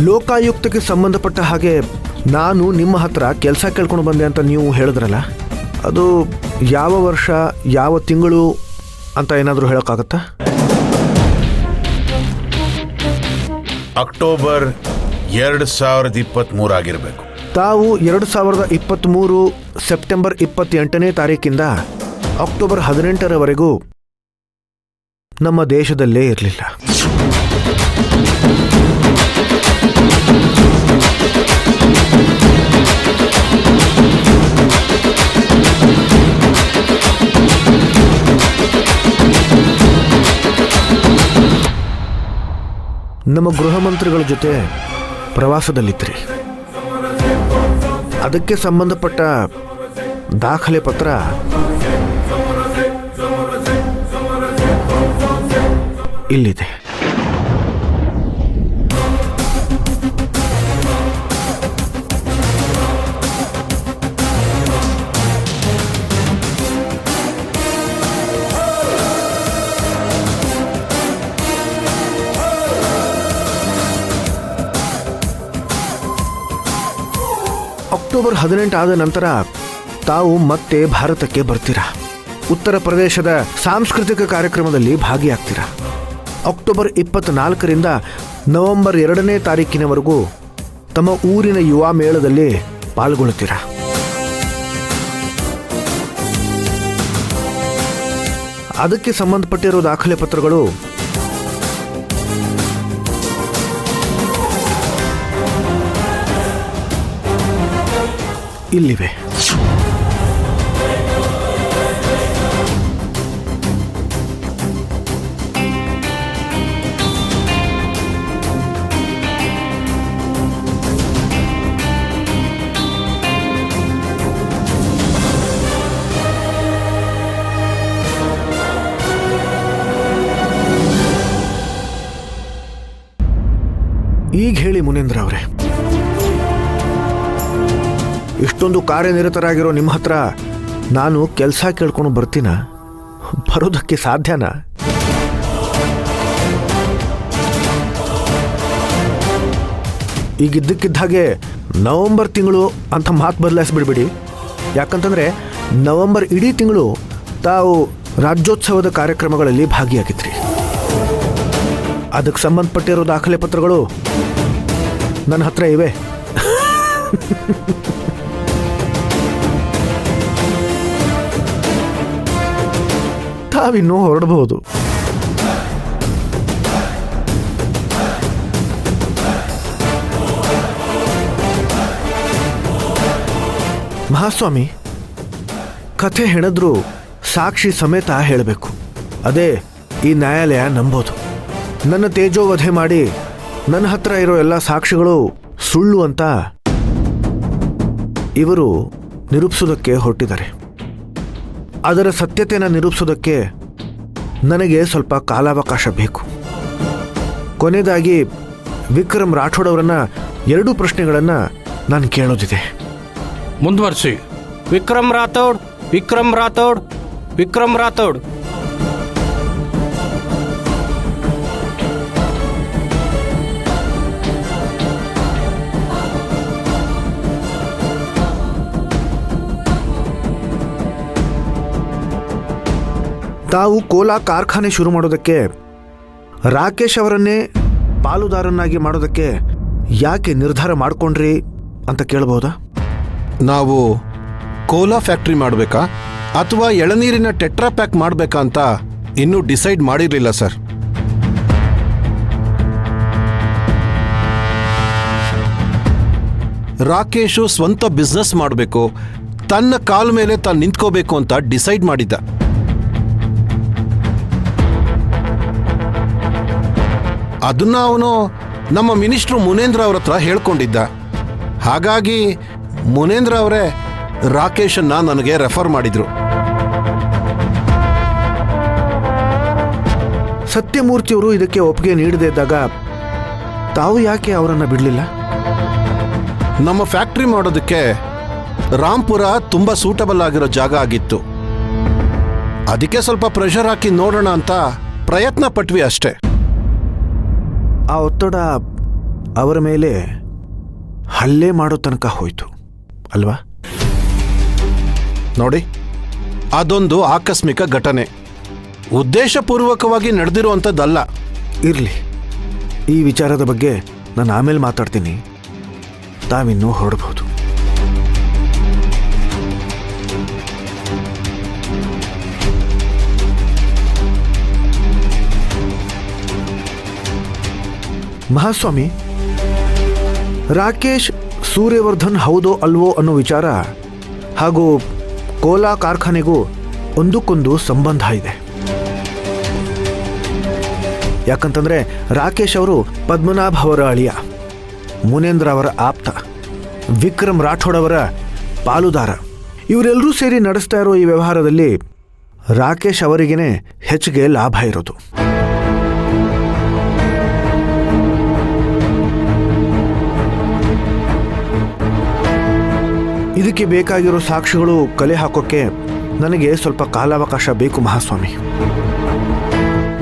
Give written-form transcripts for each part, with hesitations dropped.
ಲೋಕಾಯುಕ್ತಕ್ಕೆ ಸಂಬಂಧಪಟ್ಟ ಹಾಗೆ ನಾನು ನಿಮ್ಮ ಹತ್ರ ಕೆಲಸ ಕೇಳ್ಕೊಂಡು ಬಂದೆ ಅಂತ ನೀವು ಹೇಳಿದ್ರಲ್ಲ, ಅದು ಯಾವ ವರ್ಷ ಯಾವ ತಿಂಗಳು ಅಂತ ಏನಾದರೂ ಹೇಳೋಕ್ಕಾಗತ್ತಾ? ಅಕ್ಟೋಬರ್ 2023 ಆಗಿರಬೇಕು. ತಾವು 2023 ಸೆಪ್ಟೆಂಬರ್ 28ನೇ ತಾರೀಕಿಂದ ಅಕ್ಟೋಬರ್ 18ರವರೆಗೂ ನಮ್ಮ ದೇಶದಲ್ಲೇ ಇರಲಿಲ್ಲ. ನಮ್ಮ ಗೃಹ ಮಂತ್ರಿಗಳ ಜೊತೆ ಪ್ರವಾಸದಲ್ಲಿದ್ರಿ. ಅದಕ್ಕೆ ಸಂಬಂಧಪಟ್ಟ ದಾಖಲೆ ಪತ್ರ ಇಲ್ಲಿದೆ. ಅಕ್ಟೋಬರ್ 18 ಆದ ನಂತರ ತಾವು ಮತ್ತೆ ಭಾರತಕ್ಕೆ ಬರ್ತೀರಾ. ಉತ್ತರ ಪ್ರದೇಶದ ಸಾಂಸ್ಕೃತಿಕ ಕಾರ್ಯಕ್ರಮದಲ್ಲಿ ಭಾಗಿಯಾಗ್ತೀರಾ. ಅಕ್ಟೋಬರ್ 24ರಿಂದ ನವೆಂಬರ್ 2ನೇ ತಾರೀಕಿನವರೆಗೂ ತಮ್ಮ ಊರಿನ ಯುವ ಮೇಳದಲ್ಲಿ ಪಾಲ್ಗೊಳ್ಳುತ್ತೀರಾ. ಅದಕ್ಕೆ ಸಂಬಂಧಪಟ್ಟಿರೋ ದಾಖಲೆ ಪತ್ರಗಳು ಇಲ್ಲಿವೆ. ಈಗ ಹೇಳಿ ಮುನೇಂದ್ರ ಅವರೇ, ಇಷ್ಟೊಂದು ಕಾರ್ಯನಿರತರಾಗಿರೋ ನಿಮ್ಮ ಹತ್ರ ನಾನು ಕೆಲಸ ಕೇಳ್ಕೊಂಡು ಬರ್ತೀನ? ಬರೋದಕ್ಕೆ ಸಾಧ್ಯನಾ? ಈಗಿದ್ದಕ್ಕಿದ್ದ ಹಾಗೆ ನವೆಂಬರ್ ತಿಂಗಳು ಅಂತ ಮಾತು ಬದಲಾಯಿಸ್ಬಿಡ್ಬೇಡಿ. ಯಾಕಂತಂದರೆ ನವೆಂಬರ್ ಇಡೀ ತಿಂಗಳು ತಾವು ರಾಜ್ಯೋತ್ಸವದ ಕಾರ್ಯಕ್ರಮಗಳಲ್ಲಿ ಭಾಗಿಯಾಗಿದ್ರಿ. ಅದಕ್ಕೆ ಸಂಬಂಧಪಟ್ಟಿರೋ ದಾಖಲೆ ಪತ್ರಗಳು ನನ್ನ ಹತ್ರ ಇವೆ. ತಾವಿನ್ನೂ ಹೊರಡಬಹುದು. ಮಹಾಸ್ವಾಮಿ, ಕಥೆ ಹೆಣದ್ರು ಸಾಕ್ಷಿ ಸಮೇತ ಹೇಳಬೇಕು. ಅದೇ ಈ ನ್ಯಾಯಾಲಯ ನಂಬೋದು. ನನ್ನ ತೇಜೋವಧೆ ಮಾಡಿ ನನ್ನ ಹತ್ರ ಇರೋ ಎಲ್ಲ ಸಾಕ್ಷಿಗಳು ಸುಳ್ಳು ಅಂತ ಇವರು ನಿರೂಪಿಸೋದಕ್ಕೆ ಹೊರಟಿದ್ದಾರೆ. ಅದರ ಸತ್ಯತೆಯನ್ನು ನಿರೂಪಿಸೋದಕ್ಕೆ ನನಗೆ ಸ್ವಲ್ಪ ಕಾಲಾವಕಾಶ ಬೇಕು. ಕೊನೆಯದಾಗಿ ವಿಕ್ರಮ್ ರಾಠೋಡ್ ಅವರನ್ನ 2 ಪ್ರಶ್ನೆಗಳನ್ನು ನಾನು ಕೇಳೋದಿದೆ. ಮುಂದುವರಿಸಿ. ವಿಕ್ರಮ್ ರಾಥೋಡ್, ವಿಕ್ರಮ್ ರಾಥೋಡ್, ವಿಕ್ರಮ್ ರಾಥೋಡ್. ತಾವು ಕೋಲಾ ಕಾರ್ಖಾನೆ ಶುರು ಮಾಡೋದಕ್ಕೆ ರಾಕೇಶ್ ಅವರನ್ನೇ ಪಾಲುದಾರನ್ನಾಗಿ ಮಾಡೋದಕ್ಕೆ ಯಾಕೆ ನಿರ್ಧಾರ ಮಾಡಿಕೊಂಡ್ರಿ ಅಂತ ಕೇಳಬಹುದಾ? ನಾವು ಕೋಲಾ ಫ್ಯಾಕ್ಟ್ರಿ ಮಾಡಬೇಕಾ ಅಥವಾ ಎಳನೀರಿನ ಟೆಟ್ರಾ ಪ್ಯಾಕ್ ಮಾಡಬೇಕಾ ಅಂತ ಇನ್ನೂ ಡಿಸೈಡ್ ಮಾಡಿರಲಿಲ್ಲ ಸರ್. ರಾಕೇಶು ಸ್ವಂತ ಬಿಸ್ನೆಸ್ ಮಾಡಬೇಕು, ತನ್ನ ಕಾಲ ಮೇಲೆ ತಾನು ನಿಂತ್ಕೋಬೇಕು ಅಂತ ಡಿಸೈಡ್ ಮಾಡಿದ್ದ. ಅದನ್ನ ಅವನು ನಮ್ಮ ಮಿನಿಸ್ಟ್ರು ಮುನೇಂದ್ರ ಅವ್ರ ಹತ್ರ ಹೇಳ್ಕೊಂಡಿದ್ದ. ಹಾಗಾಗಿ ಮುನೇಂದ್ರ ಅವರೇ ರಾಕೇಶನ್ನ ನನಗೆ ರೆಫರ್ ಮಾಡಿದ್ರು. ಸತ್ಯಮೂರ್ತಿಯವರು ಇದಕ್ಕೆ ಒಪ್ಪಿಗೆ ನೀಡದೇ ಇದ್ದಾಗ ತಾವು ಯಾಕೆ ಅವರನ್ನು ಬಿಡಲಿಲ್ಲ? ನಮ್ಮ ಫ್ಯಾಕ್ಟ್ರಿ ಮಾಡೋದಕ್ಕೆ ರಾಂಪುರ ತುಂಬ ಸೂಟಬಲ್ ಆಗಿರೋ ಜಾಗ ಆಗಿತ್ತು. ಅದಕ್ಕೆ ಸ್ವಲ್ಪ ಪ್ರೆಷರ್ ಹಾಕಿ ನೋಡೋಣ ಅಂತ ಪ್ರಯತ್ನ ಪಟ್ವಿ ಅಷ್ಟೇ. ಆ ಒತ್ತಡ ಅವರ ಮೇಲೆ ಹಲ್ಲೆ ಮಾಡೋ ತನಕ ಹೋಯ್ತು ಅಲ್ವಾ? ನೋಡಿ, ಅದೊಂದು ಆಕಸ್ಮಿಕ ಘಟನೆ, ಉದ್ದೇಶಪೂರ್ವಕವಾಗಿ ನಡೆದಿರುವಂಥದ್ದಲ್ಲ. ಇರಲಿ, ಈ ವಿಚಾರದ ಬಗ್ಗೆ ನಾನು ಆಮೇಲೆ ಮಾತಾಡ್ತೀನಿ. ತಾವಿನ್ನೂ ಹೊರಡಬಹುದು. ಮಹಾಸ್ವಾಮಿ, ರಾಕೇಶ್ ಸೂರ್ಯವರ್ಧನ್ ಹೌದೋ ಅಲ್ವೋ ಅನ್ನೋ ವಿಚಾರ ಹಾಗೂ ಕೋಲಾ ಕಾರ್ಖಾನೆಗೂ ಒಂದಕ್ಕೊಂದು ಸಂಬಂಧ ಇದೆ. ಯಾಕಂತಂದ್ರೆ ರಾಕೇಶ್ ಅವರು ಪದ್ಮನಾಭ್ ಅವರ ಅಳಿಯ, ಮುನೇಂದ್ರ ಅವರ ಆಪ್ತ, ವಿಕ್ರಮ್ ರಾಠೋಡ್ ಅವರ ಪಾಲುದಾರ. ಇವರೆಲ್ಲರೂ ಸೇರಿ ನಡೆಸ್ತಾ ಇರೋ ಈ ವ್ಯವಹಾರದಲ್ಲಿ ರಾಕೇಶ್ ಅವರಿಗೇನೆ ಹೆಚ್ಚಿಗೆ ಲಾಭ ಇರೋದು. ಇದಕ್ಕೆ ಬೇಕಾಗಿರೋ ಸಾಕ್ಷಿಗಳು ಕಲೆ ಹಾಕೋಕ್ಕೆ ನನಗೆ ಸ್ವಲ್ಪ ಕಾಲಾವಕಾಶ ಬೇಕು ಮಹಾಸ್ವಾಮಿ.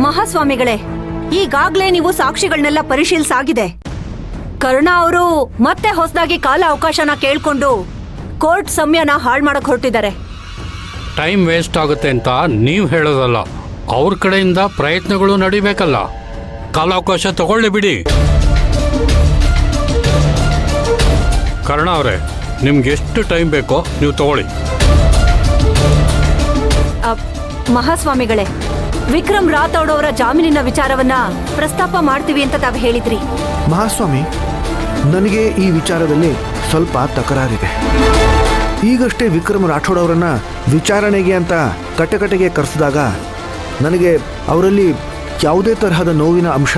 ಮಹಾಸ್ವಾಮಿಗಳೇ, ಈಗಾಗ್ಲೇ ನೀವು ಸಾಕ್ಷಿಗಳನ್ನೆಲ್ಲ ಪರಿಶೀಲಿಸಾಗಿದೆ. ಕರುಣಾ ಅವರು ಮತ್ತೆ ಹೊಸದಾಗಿ ಕಾಲ ಅವಕಾಶನ ಕೇಳ್ಕೊಂಡು ಕೋರ್ಟ್ ಸಮಯನ ಹಾಳು ಮಾಡಕ್ ಹೊರಟಿದ್ದಾರೆ. ಟೈಮ್ ವೇಸ್ಟ್ ಆಗುತ್ತೆ ಅಂತ ನೀವು ಹೇಳೋದಲ್ಲ, ಅವ್ರ ಕಡೆಯಿಂದ ಪ್ರಯತ್ನಗಳು ನಡಿಬೇಕಲ್ಲ. ಕಾಲಾವಕಾಶ ತಗೊಳ್ಳಿ ಬಿಡಿ. ಕರುಣಾ ಅವರೇ, ನಿಮ್ಗೆ ಎಷ್ಟು ಟೈಮ್ ಬೇಕೋ ನೀವು ತಗೊಳ್ಳಿ. ಮಹಾಸ್ವಾಮಿಗಳೇ, ವಿಕ್ರಮ್ ರಾಥೋಡ್ ಅವರ ಜಾಮೀನಿನ ವಿಚಾರವನ್ನ ಪ್ರಸ್ತಾಪ ಮಾಡ್ತೀವಿ ಅಂತ ತಾವು ಹೇಳಿದ್ರಿ. ಮಹಾಸ್ವಾಮಿ, ನನಗೆ ಈ ವಿಚಾರದಲ್ಲಿ ಸ್ವಲ್ಪ ತಕರಾರಿದೆ. ಈಗಷ್ಟೇ ವಿಕ್ರಮ್ ರಾಠೋಡ್ ಅವರನ್ನ ವಿಚಾರಣೆಗೆ ಅಂತ ಕಟಕಟೆಗೆ ಕರೆಸಿದಾಗ ನನಗೆ ಅವರಲ್ಲಿ ಯಾವುದೇ ತರಹದ ನೋವಿನ ಅಂಶ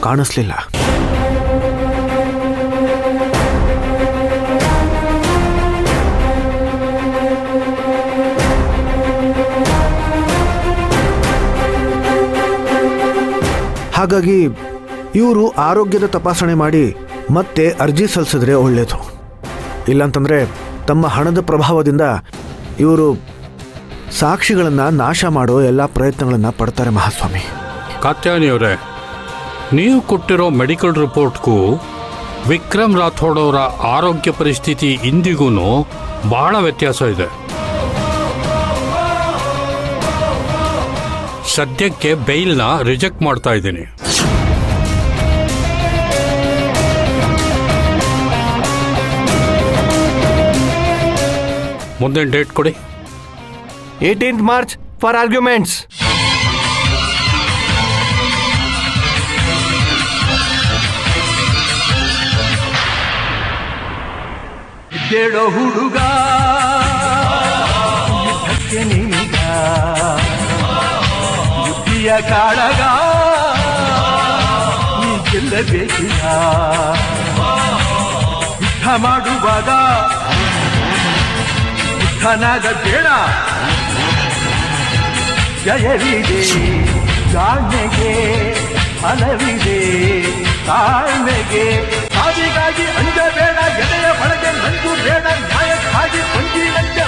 ಕಾಣಿಸ್ಲಿಲ್ಲ. ಹಾಗಾಗಿ ಇವರು ಆರೋಗ್ಯದ ತಪಾಸಣೆ ಮಾಡಿ ಮತ್ತೆ ಅರ್ಜಿ ಸಲ್ಲಿಸಿದ್ರೆ ಒಳ್ಳೆಯದು. ಇಲ್ಲಾಂತಂದರೆ ತಮ್ಮ ಹಣದ ಪ್ರಭಾವದಿಂದ ಇವರು ಸಾಕ್ಷಿಗಳನ್ನು ನಾಶ ಮಾಡೋ ಎಲ್ಲ ಪ್ರಯತ್ನಗಳನ್ನು ಪಡ್ತಾರೆ ಮಹಾಸ್ವಾಮಿ. ಕಾತ್ಯಾನಿಯವರೇ, ನೀವು ಕೊಟ್ಟಿರೋ ಮೆಡಿಕಲ್ ರಿಪೋರ್ಟ್ಗೂ ವಿಕ್ರಮ್ ರಾಥೋಡ್ ಅವರ ಆರೋಗ್ಯ ಪರಿಸ್ಥಿತಿ ಇಂದಿಗೂ ಬಹಳ ವ್ಯತ್ಯಾಸ ಇದೆ. ಸದ್ಯಕ್ಕೆ ಬೈಲ್ನ ರಿಜೆಕ್ಟ್ ಮಾಡ್ತಾ ಇದ್ದೀನಿ. ಮುಂದಿನ ಡೇಟ್ ಕೊಡಿ. 18th March for arguments. ಕೇಳೋ ಹುಡುಗ ಯುದ್ಧಕ್ಕೆ ನಿನಗ ಯುದ್ಧಿಯ ಕಾಳಗ ನೀ ಗೆಲ್ಲಬೇಕಿಲ್ಲ. ಯುದ್ಧ ಮಾಡುವಾಗ ಯುದ್ಧನಾದ ಬೇಡ. ಜಯವಿದೆ ಜಾಣ್ಮೆಗೆ, ಫಲವಿದೆ ತಾಳ್ಮೆಗೆ. ಸಾವಿಗಾಗಿ ಅಂಜಬೇಡ, ಎದೆಯ ಒಳಗೆ ನಂಜು ಬೇಡ. ನ್ಯಾಯಕ್ಕಾಗಿ ಕೊಂಚಿ ನಂಜ